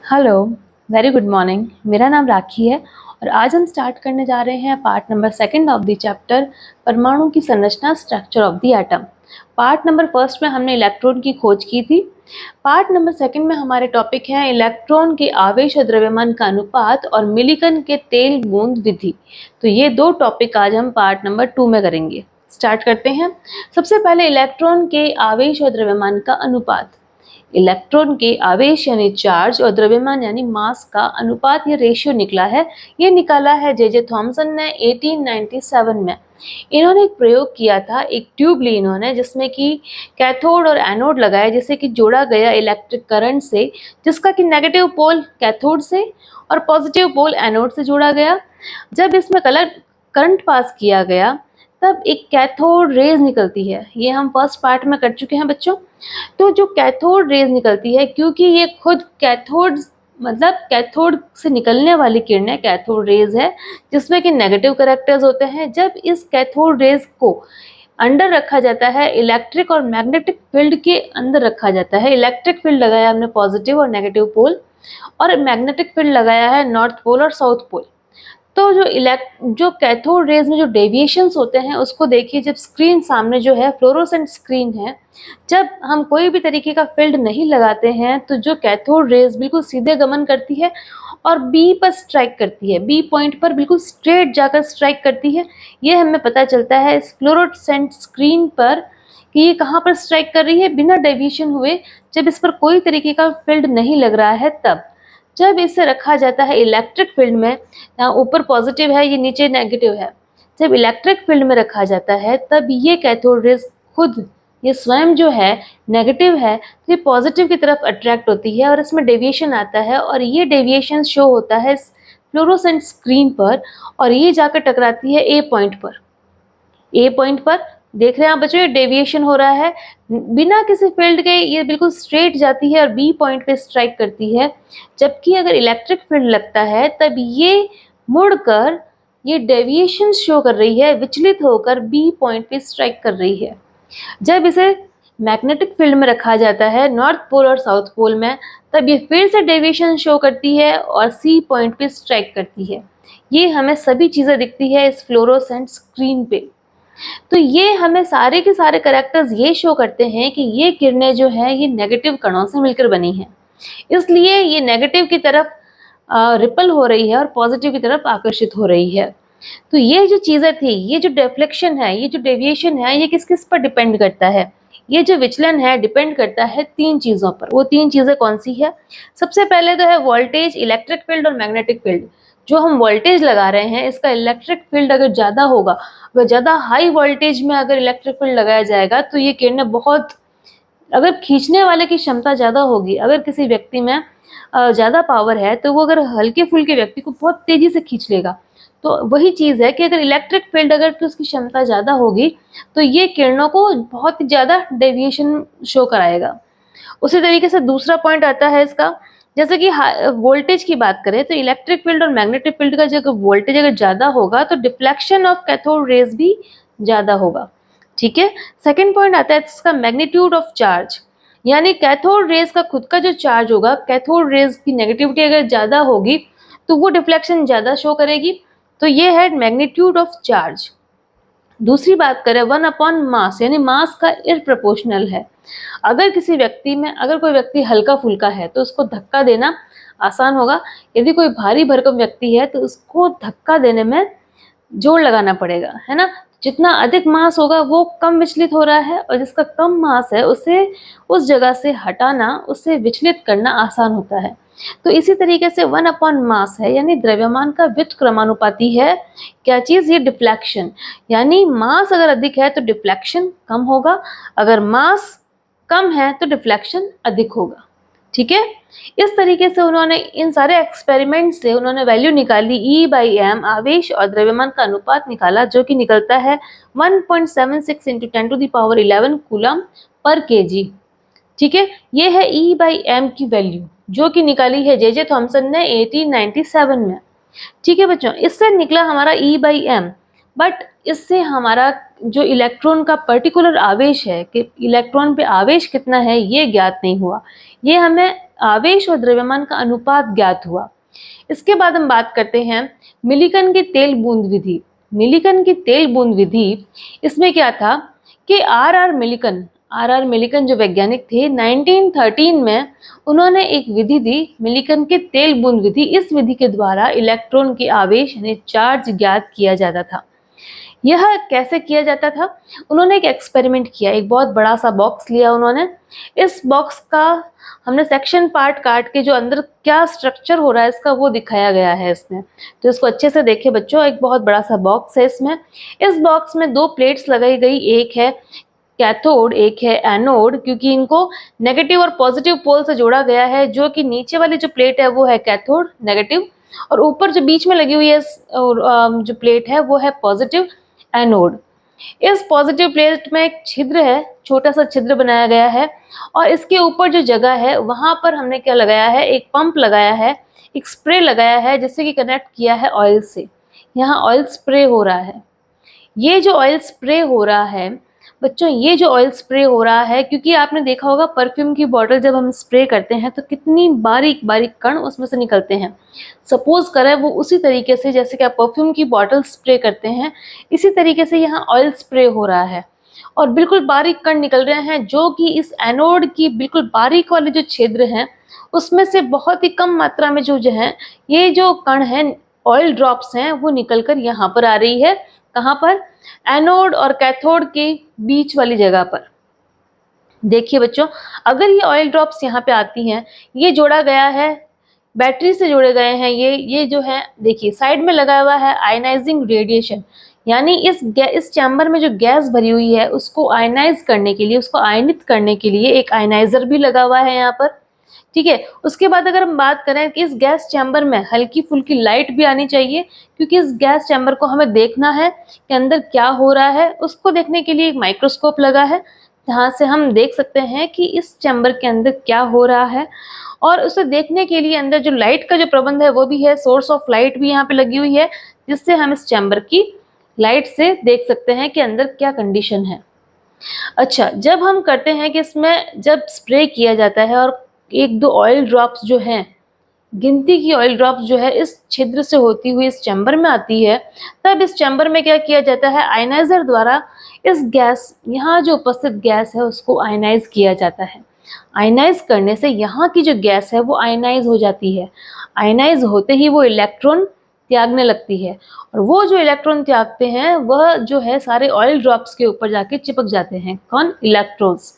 Hello, very good morning. मेरा नाम राखी है और आज हम स्टार्ट करने जा रहे हैं part number second of the chapter परमाणु की संरचना, structure of the atom. Part number first में हमने इलेक्ट्रॉन की खोज की थी। पार्ट नंबर सेकंड में हमारे टॉपिक है इलेक्ट्रॉन के आवेश और द्रव्यमान का अनुपात और मिलिकन के तेल बूंद विधि। तो ये दो टॉपिक आज हम पार्ट नंबर 2 में करेंगे। स्टार्ट करते हैं। सबसे पहले इलेक्ट्रॉन के आवेश और द्रव्यमान का अनुपात। इलेक्ट्रॉन के आवेश यानी चार्ज और द्रव्यमान यानी मास का अनुपात, ये रेशियो निकला है। ये निकाला है जे थॉमसन ने 1897 में। इन्होंने एक प्रयोग किया था, एक ट्यूब ली इन्होंने जिसमें कि कैथोड और एनोड लगाया, जिसे कि जोड़ा गया इलेक्ट्रिक करंट से, जिसका कि नेगेटिव पोल कैथोड से और पॉजिटिव पोल एनोड से जोड़ा गया। जब इसमें करंट पास किया गया तब एक कैथोड रेज निकलती है। ये हम फर्स्ट पार्ट में कर चुके हैं बच्चों। तो जो कैथोड रेज निकलती है, क्योंकि ये खुद कैथोड मतलब कैथोड से निकलने वाली किरणें कैथोड रेज है, जिसमें कि नेगेटिव कैरेक्टर्स होते हैं। जब इस कैथोड रेज को अंडर रखा जाता है, इलेक्ट्रिक और मैग्नेटिक फील्ड के अंदर रखा जाता है। इलेक्ट्रिक फील्ड लगाया हमने पॉजिटिव और नेगेटिव पोल, और मैग्नेटिक फील्ड लगाया है नॉर्थ पोल और साउथ पोल। तो जो कैथोड रेज में जो डेविएशंस होते हैं उसको देखिए। जब स्क्रीन सामने जो है फ्लोरोसेंट स्क्रीन है, जब हम कोई भी तरीके का फील्ड नहीं लगाते हैं तो जो कैथोड रेज बिल्कुल सीधे गमन करती है और बी पर स्ट्राइक करती है, बी पॉइंट पर बिल्कुल स्ट्रेट जाकर स्ट्राइक करती है। ये हमें पता चलता है इस फ्लोरोसेंट स्क्रीन पर कि ये कहाँ पर स्ट्राइक कर रही है बिना डेविएशन हुए, जब इस पर कोई तरीके का फील्ड नहीं लग रहा है तब। जब इसे रखा जाता है इलेक्ट्रिक फील्ड में, यहाँ ऊपर पॉजिटिव है, ये नीचे नेगेटिव है, जब इलेक्ट्रिक फील्ड में रखा जाता है तब ये कैथोड रेज खुद, ये स्वयं जो है नेगेटिव है, तो ये पॉजिटिव की तरफ अट्रैक्ट होती है और इसमें डेविएशन आता है, और ये डेविएशन शो होता है फ्लोरोसेंट स्क्रीन पर, और ये जाकर टकराती है ए पॉइंट पर। ए पॉइंट पर देख रहे हैं आप बच्चों, ये डेविएशन हो रहा है बिना किसी फील्ड के, ये बिल्कुल स्ट्रेट जाती है और बी पॉइंट पे स्ट्राइक करती है। जबकि अगर इलेक्ट्रिक फील्ड लगता है तब ये मुड़कर ये डेविएशन शो कर रही है, विचलित होकर बी पॉइंट पे स्ट्राइक कर रही है। जब इसे मैग्नेटिक फील्ड में रखा जाता है नॉर्थ पोल और साउथ पोल में, तब ये फिर से डेविएशन शो करती है और सी पॉइंट पे स्ट्राइक करती है। ये हमें सभी चीज़ें दिखती है इस फ्लोरोसेंट स्क्रीन पे। तो ये हमें सारे के सारे कैरेक्टर्स ये शो करते हैं कि ये किरणें जो है ये नेगेटिव कणों से मिलकर बनी हैं, इसलिए ये नेगेटिव की तरफ रिपल हो रही है और पॉजिटिव की तरफ आकर्षित हो रही है। तो ये जो चीज़ें थी, ये जो डिफ्लेक्शन है, ये जो डेविएशन है, ये किस किस पर डिपेंड करता है? ये जो विचलन है डिपेंड करता है तीन चीज़ों पर। वो तीन चीज़ें कौन सी है? सबसे पहले तो है वोल्टेज, इलेक्ट्रिक फील्ड और मैग्नेटिक फील्ड। जो हम वोल्टेज लगा रहे हैं, इसका इलेक्ट्रिक फील्ड अगर ज़्यादा होगा, अगर ज़्यादा हाई वोल्टेज में अगर इलेक्ट्रिक फील्ड लगाया जाएगा तो ये किरणें बहुत, अगर खींचने वाले की क्षमता ज़्यादा होगी, अगर किसी व्यक्ति में ज़्यादा पावर है तो वो अगर हल्के फुल्के व्यक्ति को बहुत तेज़ी से खींच लेगा। तो वही चीज़ है कि अगर इलेक्ट्रिक फील्ड अगर की उसकी क्षमता ज़्यादा होगी तो ये किरणों को बहुत ज़्यादा डेविएशन शो कराएगा। उसी तरीके से दूसरा पॉइंट आता है इसका, जैसे कि वोल्टेज की बात करें तो इलेक्ट्रिक फील्ड और मैग्नेटिक फील्ड का जो वोल्टेज अगर ज़्यादा होगा तो डिफ्लेक्शन ऑफ कैथोड रेज भी ज़्यादा होगा। ठीक है। सेकेंड पॉइंट आता है इसका मैग्नीट्यूड ऑफ चार्ज, यानी कैथोड रेज का खुद का जो चार्ज होगा, कैथोड रेज की नेगेटिविटी अगर ज़्यादा होगी तो वो डिफ्लेक्शन ज़्यादा शो करेगी। तो ये है मैग्नीट्यूड ऑफ चार्ज। दूसरी बात करें 1/, मास, यानी मास का इरप्रपोर्शनल है। अगर किसी व्यक्ति में, अगर कोई व्यक्ति हल्का फुल्का है तो उसको धक्का देना आसान होगा। यदि कोई भारी भरकम व्यक्ति है तो उसको धक्का देने में जोर लगाना पड़ेगा, है ना। जितना अधिक मास होगा वो कम विचलित हो रहा है, और जिसका कम मास है उसे उस जगह से हटाना, उससे विचलित करना आसान होता है। तो इसी तरीके से 1/, मास है, यानी द्रव्यमान का व्युत्क्रमानुपाती है क्या चीज़, ये डिफ्लेक्शन। यानी मास अगर अधिक है तो डिफ्लेक्शन कम होगा, अगर मास कम है तो डिफ्लेक्शन अधिक होगा। ठीक है। इस तरीके से उन्होंने इन सारे एक्सपेरिमेंट से उन्होंने वैल्यू निकाली, E/m आवेश और द्रव्यमान का अनुपात निकाला, जो कि निकलता है 1.76 × 10⁻11 कूलम पर kg। ठीक है। ये है E/m की वैल्यू, जो कि निकाली है जे थॉमसन ने 1897 में। ठीक है बच्चों, इससे निकला हमारा E/m, बट इससे हमारा जो इलेक्ट्रॉन का पर्टिकुलर आवेश है कि इलेक्ट्रॉन पे आवेश कितना है ये ज्ञात नहीं हुआ। ये हमें आवेश और द्रव्यमान का अनुपात ज्ञात हुआ। इसके बाद हम बात करते हैं मिलिकन की तेल बूंद विधि। मिलिकन की तेल बूंद विधि, इसमें क्या था कि आर आर मिलिकन जो वैज्ञानिक थे 1913 में उन्होंने एक विधि दी, मिलिकन के तेल बूंद विधि। इस विधि के द्वारा इलेक्ट्रॉन के आवेश यानी चार्ज ज्ञात किया जाता था। यह कैसे किया जाता था? उन्होंने एक एक्सपेरिमेंट किया, एक बहुत बड़ा सा बॉक्स लिया उन्होंने। इस बॉक्स का हमने सेक्शन पार्ट काट के जो अंदर क्या स्ट्रक्चर हो रहा है इसका वो दिखाया गया है इसमें। तो इसको अच्छे से देखिए बच्चों, एक बहुत बड़ा सा बॉक्स है इसमें। इस बॉक्स में दो प्लेट्स लगाई गई, एक है कैथोड, एक है एनोड, क्योंकि इनको नेगेटिव और पॉजिटिव पोल से जोड़ा गया है। जो कि नीचे वाली जो प्लेट है वो है कैथोड नेगेटिव, और ऊपर जो बीच में लगी हुई है जो प्लेट है वो है पॉजिटिव एनोड। इस पॉजिटिव प्लेट में एक छिद्र है, छोटा सा छिद्र बनाया गया है, और इसके ऊपर जो जगह है वहां पर हमने क्या लगाया है, एक पंप लगाया है, एक स्प्रे लगाया है, जिससे कि कनेक्ट किया है ऑयल से। यहाँ ऑयल स्प्रे हो रहा है। ये जो ऑयल स्प्रे हो रहा है बच्चों, ये जो ऑयल स्प्रे हो रहा है, क्योंकि आपने देखा होगा परफ्यूम की बॉटल जब हम स्प्रे करते हैं तो कितनी बारीक बारीक कण उसमें से निकलते हैं। सपोज करें वो उसी तरीके से जैसे कि आप परफ्यूम की बॉटल स्प्रे करते हैं, इसी तरीके से यहाँ ऑयल स्प्रे हो रहा है और बिल्कुल बारीक कण निकल रहे हैं, जो कि इस एनोड की बिल्कुल बारीक वाले जो छिद्र हैं उसमें से बहुत ही कम मात्रा में जो है ये जो कण है, ऑयल ड्रॉप्स हैं, वो निकलकर यहाँ पर आ रही है। कहाँ पर? एनोड और कैथोड के बीच वाली जगह पर। देखिए बच्चों, अगर ये ऑयल ड्रॉप्स यहाँ पे आती हैं, ये जोड़ा गया है, बैटरी से जोड़े गए हैं, ये जो है देखिए साइड में लगा हुआ है आयनाइजिंग रेडिएशन, यानी इस चैम्बर में जो गैस भरी हुई है उसको आयनाइज करने के लिए, उसको आयनित करने के लिए एक आयनाइजर भी लगा हुआ है यहाँ पर। ठीक है, उसके बाद अगर हम बात करें कि इस गैस चैम्बर में हल्की फुल्की लाइट भी आनी चाहिए, क्योंकि इस गैस चैम्बर को हमें देखना है कि अंदर क्या हो रहा है। उसको देखने के लिए एक माइक्रोस्कोप लगा है, जहाँ से हम देख सकते हैं कि इस चैम्बर के अंदर क्या हो रहा है। और उसे देखने के लिए अंदर जो लाइट का जो प्रबंध है वो भी है, सोर्स ऑफ लाइट भी यहाँ पे लगी हुई है, जिससे हम इस चैम्बर की लाइट से देख सकते हैं कि अंदर क्या कंडीशन है। अच्छा, जब हम करते हैं कि इसमें जब स्प्रे किया जाता है और एक दो ऑयल ड्रॉप्स जो हैं, गिनती की ऑयल ड्रॉप्स जो है इस छिद्र से होती हुई इस चैम्बर में आती है, तब इस चैम्बर में क्या किया जाता है, आयनाइजर द्वारा इस गैस, यहाँ जो उपस्थित गैस है उसको आयनाइज किया जाता है। आयनाइज करने से यहाँ की जो गैस है वो आयनाइज हो जाती है। आयनाइज होते ही वो इलेक्ट्रॉन त्यागने लगती है, और वो जो इलेक्ट्रॉन त्यागते हैं वह जो है सारे ऑयल ड्रॉप्स के ऊपर जाके चिपक जाते हैं। कौन? इलेक्ट्रॉन्स।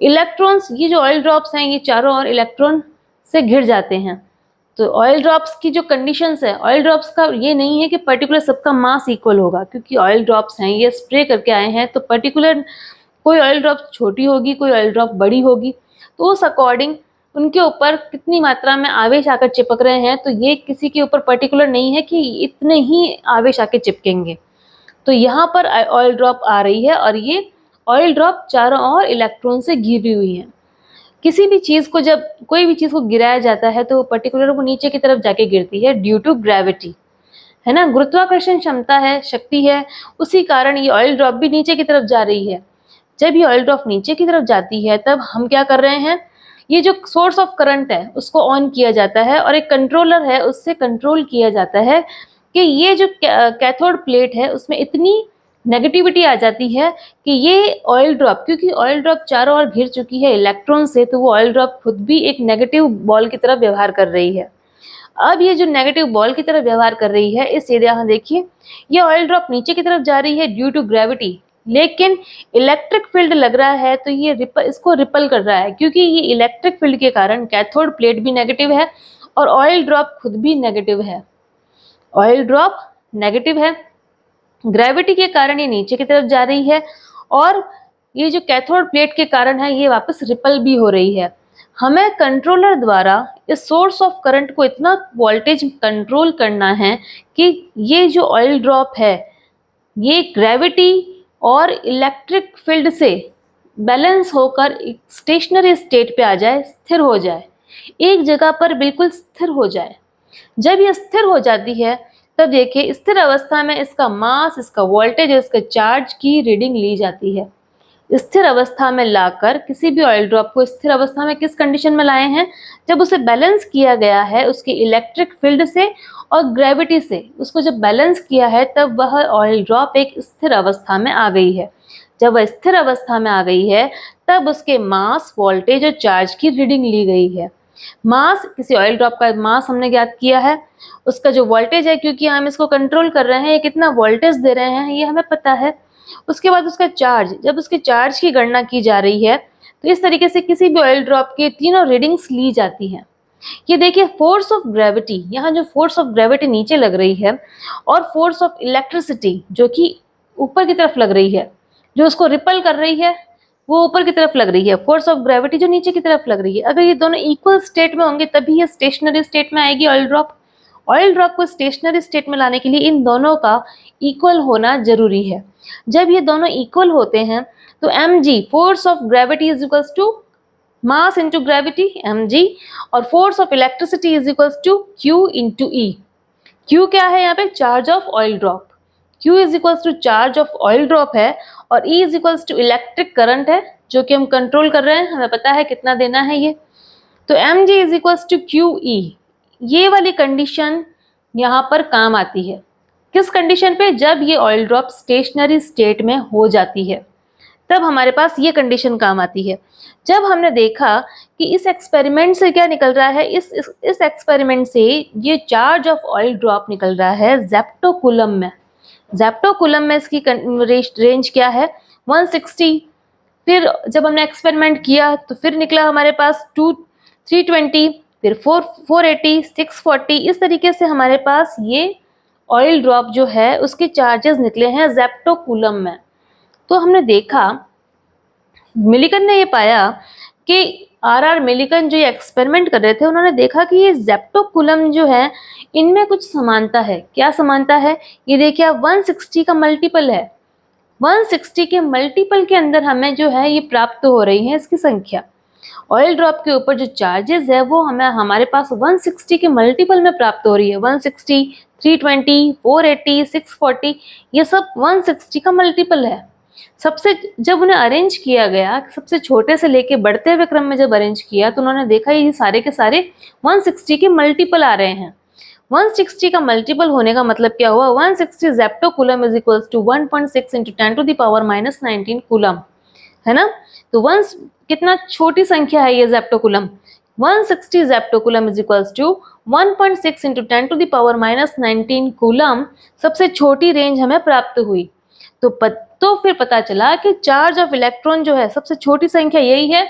इलेक्ट्रॉन्स, ये जो ऑयल ड्रॉप्स हैं ये चारों ओर इलेक्ट्रॉन से घिर जाते हैं। तो ऑयल ड्रॉप्स की जो कंडीशंस है, ऑयल ड्रॉप्स का ये नहीं है कि पर्टिकुलर सबका मास इक्वल होगा, क्योंकि ऑयल ड्रॉप्स हैं, ये स्प्रे करके आए हैं, तो पर्टिकुलर कोई ऑयल ड्रॉप छोटी होगी, कोई ऑयल ड्रॉप बड़ी होगी, तो उस अकॉर्डिंग उनके ऊपर कितनी मात्रा में आवेश आकर चिपक रहे हैं, तो ये किसी के ऊपर पर्टिकुलर नहीं है कि इतने ही आवेश आके चिपकेंगे। तो यहाँ पर ऑयल ड्रॉप आ रही है, और ये ऑयल ड्रॉप चारों ओर इलेक्ट्रॉन से घिरी हुई है। किसी भी चीज़ को, जब कोई भी चीज़ को गिराया जाता है तो पर्टिकुलर वो नीचे की तरफ जाके गिरती है ड्यू टू ग्रेविटी, है ना। गुरुत्वाकर्षण क्षमता है, शक्ति है, उसी कारण ये ऑयल ड्रॉप भी नीचे की तरफ जा रही है। जब ये ऑयल ड्रॉप नीचे की तरफ जाती है तब हम क्या कर रहे हैं, ये जो सोर्स ऑफ करंट है उसको ऑन किया जाता है, और एक कंट्रोलर है उससे कंट्रोल किया जाता है कि ये जो कैथोड प्लेट है उसमें इतनी नेगेटिविटी आ जाती है कि ये ऑयल ड्रॉप, क्योंकि ऑयल ड्रॉप चारों ओर घिर चुकी है इलेक्ट्रॉन से, तो वो ऑयल ड्रॉप खुद भी एक नेगेटिव बॉल की तरह व्यवहार कर रही है। अब ये जो नेगेटिव बॉल की तरह व्यवहार कर रही है, इस एरिया में देखिए ये ऑयल ड्रॉप नीचे की तरफ जा रही है ड्यू टू ग्रेविटी, लेकिन इलेक्ट्रिक फील्ड लग रहा है तो ये इसको रिपल कर रहा है, क्योंकि ये इलेक्ट्रिक फील्ड के कारण कैथोड प्लेट भी नेगेटिव है और ऑयल ड्रॉप खुद भी नेगेटिव है। ऑयल ड्रॉप नेगेटिव है, ग्रेविटी के कारण ये नीचे की तरफ जा रही है, और ये जो कैथोड प्लेट के कारण है ये वापस रिपल भी हो रही है। हमें कंट्रोलर द्वारा इस सोर्स ऑफ करंट को इतना वोल्टेज कंट्रोल करना है कि ये जो ऑयल ड्रॉप है ये ग्रेविटी और इलेक्ट्रिक फील्ड से बैलेंस होकर एक स्टेशनरी स्टेट पे आ जाए, स्थिर हो जाए, एक जगह पर बिल्कुल स्थिर हो जाए। जब ये स्थिर हो जाती है तब देखिए स्थिर अवस्था में इसका मास, इसका वोल्टेज और इसका चार्ज की रीडिंग ली जाती है। स्थिर अवस्था में लाकर किसी भी ऑयल ड्रॉप को स्थिर अवस्था में किस कंडीशन में लाए हैं, जब उसे बैलेंस किया गया है उसके इलेक्ट्रिक फील्ड से और ग्रेविटी से, उसको जब बैलेंस किया है तब वह ऑयल ड्रॉप एक स्थिर अवस्था में आ गई है। जब वह स्थिर अवस्था में आ गई है तब उसके मास, वोल्टेज और चार्ज की रीडिंग ली गई है। मास, किसी ऑयल ड्रॉप का मास हमने ज्ञात किया है, उसका जो वोल्टेज है, क्योंकि हम इसको कंट्रोल कर रहे हैं, ये कितना वोल्टेज दे रहे हैं ये हमें पता है। उसके बाद उसका चार्ज, जब उसके चार्ज की गणना की जा रही है तो इस तरीके से किसी भी ऑयल ड्रॉप की तीनों रीडिंग्स ली जाती हैं। ये देखिए फोर्स ऑफ ग्रेविटी, यहाँ जो फोर्स ऑफ ग्रेविटी नीचे लग रही है और फोर्स ऑफ इलेक्ट्रिसिटी जो कि ऊपर की तरफ लग रही है, जो उसको रिपल कर रही है वो ऊपर की तरफ लग रही है, फोर्स ऑफ ग्रेविटी जो नीचे की तरफ लग रही है। अगर ये दोनों इक्वल स्टेट में होंगे तभी ये स्टेशनरी स्टेट में आएगी ऑयल ड्रॉप। ऑयल ड्रॉप को स्टेशनरी स्टेट में लाने के लिए इन दोनों का इक्वल होना जरूरी है। जब ये दोनों इक्वल होते हैं तो mg, force of gravity is equals to mass into gravity mg, और force of electricity is equals to q into e। q क्या है यहाँ पे? Charge of oil drop. q is equals to charge of oil drop है और e is equals to electric current है जो कि हम कंट्रोल कर रहे हैं, हमें पता है कितना देना है ये। तो mg is equals to qe। ये वाली कंडीशन यहाँ पर काम आती है। किस कंडीशन पे? जब ये ऑयल ड्रॉप स्टेशनरी स्टेट में हो जाती है तब हमारे पास ये कंडीशन काम आती है। जब हमने देखा कि इस एक्सपेरिमेंट से क्या निकल रहा है, इस एक्सपेरिमेंट से ये चार्ज ऑफ ऑयल ड्रॉप निकल रहा है जेप्टोकुलम में। जेप्टोकुलम में इसकी रेंज क्या है? 160। फिर जब हमने एक्सपेरिमेंट किया तो फिर निकला हमारे पास 320, फिर 480, 640। इस तरीके से हमारे पास ये ऑयल ड्रॉप जो है उसके चार्जेस निकले हैं जेप्टोकुलम में। तो हमने देखा, मिलिकन ने ये पाया कि आर मिलिकन जो ये एक्सपेरिमेंट कर रहे थे उन्होंने देखा कि ये जेप्टोकुलम जो है इनमें कुछ समानता है। क्या समानता है? ये देखिए 160 का मल्टीपल है। 160 के मल्टीपल के अंदर हमें जो है ये प्राप्त हो रही है इसकी संख्या। ऑयल ड्रॉप के ऊपर जो चार्जेस है वो हमें हमारे पास 160 के मल्टीपल में प्राप्त हो रही है। 160, 320, 480, 640, ये सब 160 का मल्टीपल है। सबसे जब उन्हें अरेंज किया गया, सबसे छोटे से लेके बढ़ते हुए क्रम में जब अरेंज किया तो उन्होंने देखा ये सारे के सारे 160 के मल्टीपल आ रहे हैं। 160 का मल्टीपल होने का मतलब क्या हुआ? 160 zeptocoulomb is equals to 1.6 into 10 to the power minus 19 coulomb, है ना। तो कितना छोटी संख्या है ये zeptocoulomb. 160 zeptocoulomb is equals to 1.6 into 10 to the power minus 19 coulomb सबसे छोटी रेंज हमें प्राप्त हुई। तो फिर पता चला कि चार्ज ऑफ इलेक्ट्रॉन जो है सबसे छोटी संख्या यही है।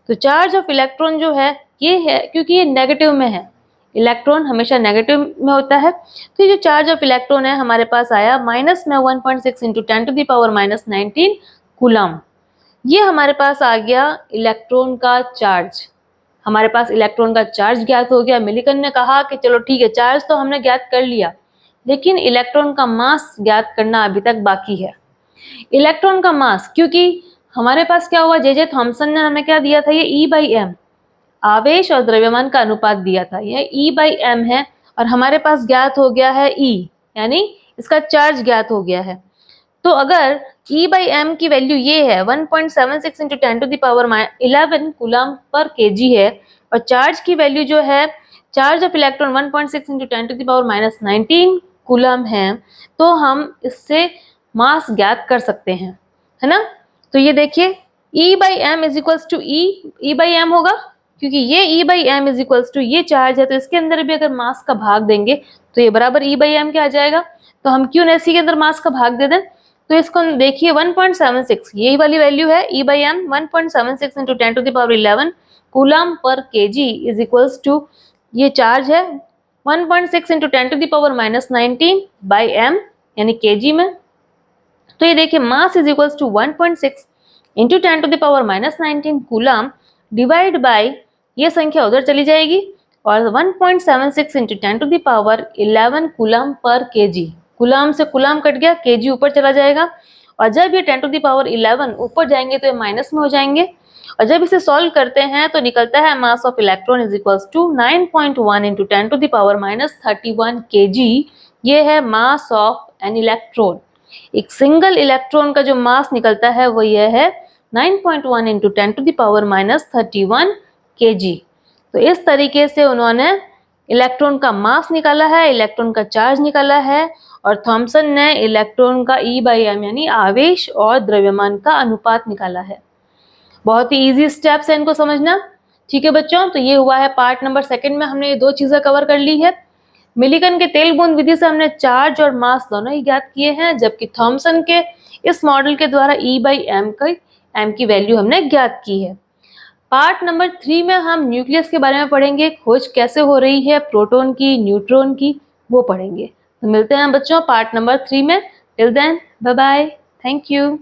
तो चार्ज ऑफ इलेक्ट्रॉन जो है ये है, क्योंकि ये नेगेटिव में है, इलेक्ट्रॉन हमेशा नेगेटिव में होता है। तो ये जो चार्ज ऑफ इलेक्ट्रॉन है हमारे पास आया माइनस में 1.6 into 10 to the power minus 19 coulomb. ये हमारे पास आ गया इलेक्ट्रॉन का चार्ज। हमारे पास इलेक्ट्रॉन का चार्ज ज्ञात हो गया। मिलिकन ने कहा कि चलो ठीक है, चार्ज तो हमने ज्ञात कर लिया लेकिन इलेक्ट्रॉन का मास ज्ञात करना अभी तक बाकी है। इलेक्ट्रॉन का मास, क्योंकि हमारे पास क्या हुआ, जे थॉमसन ने हमें क्या दिया था, ये E/m, आवेश और द्रव्यमान का अनुपात दिया था, ये E/m है और हमारे पास ज्ञात हो गया है E, यानी इसका चार्ज ज्ञात हो गया है। तो अगर E/m की वैल्यू ये है 1.76 into 10 to the power 11 coulomb पर kg है और चार्ज की वैल्यू जो है, charge of electron 1.6 into 10 to the power minus 19 coulomb है, तो हम इससे मास ज्ञात कर सकते हैं, है ना। तो ये देखिए E/m is equals to E/m होगा, क्योंकि ये E/m इज इक्वल्स टू ये चार्ज है तो इसके अंदर भी अगर मास का भाग देंगे तो ये बराबर E/m क्या आ जाएगा। तो हम क्यों न इसी के अंदर मास का भाग दे दें। तो इसको देखिए 1.76 यही वाली वैल्यू है E/m, 1.76 into 10 to the power 11 coulomb पर kg इज इक्वल्स टू ये चार्ज है 1.6 into 10 to the power minus 19 by m, यानी kg में। तो ये देखिए mass is equals to 1.6 into 10 to the power minus 19 coulomb divide by ये संख्या उधर चली जाएगी और 1.76 into 10 to the power 11 coulomb पर kg, कूलम से कूलम कट गया, kg ऊपर चला जाएगा और जब ये 10 टू द पावर 11 ऊपर जाएंगे तो ये माइनस में हो जाएंगे और जब इसे सॉल्व करते हैं तो निकलता है mass of electron is equals to 9.1 into 10 to the power minus 31 kg। ये है मास ऑफ एन इलेक्ट्रॉन। एक सिंगल इलेक्ट्रॉन का जो मास निकलता है वो यह है 9.1 into 10 to the power minus 31 kg। तो इस तरीके से उन्होंने इलेक्ट्रॉन का मास निकाला है, इलेक्ट्रॉन का चार्ज निकाला है, और थॉमसन ने इलेक्ट्रॉन का E/m यानी आवेश और द्रव्यमान का अनुपात निकाला है। बहुत ही इजी स्टेप्स है इनको समझना। ठीक है बच्चों, तो ये हुआ है पार्ट नंबर सेकंड में हमने ये दो चीजें कवर कर ली है। मिलिकन के तेल बूंद विधि से हमने चार्ज और मास दोनों ही ज्ञात किए हैं, जबकि थॉमसन के इस मॉडल के द्वारा E/m की वैल्यू हमने ज्ञात की है। पार्ट नंबर 3 में हम न्यूक्लियस के बारे में पढ़ेंगे, खोज कैसे हो रही है प्रोटॉन की, न्यूट्रॉन की, वो पढ़ेंगे। तो मिलते हैं बच्चों पार्ट नंबर 3 में। Till then bye bye, thank you.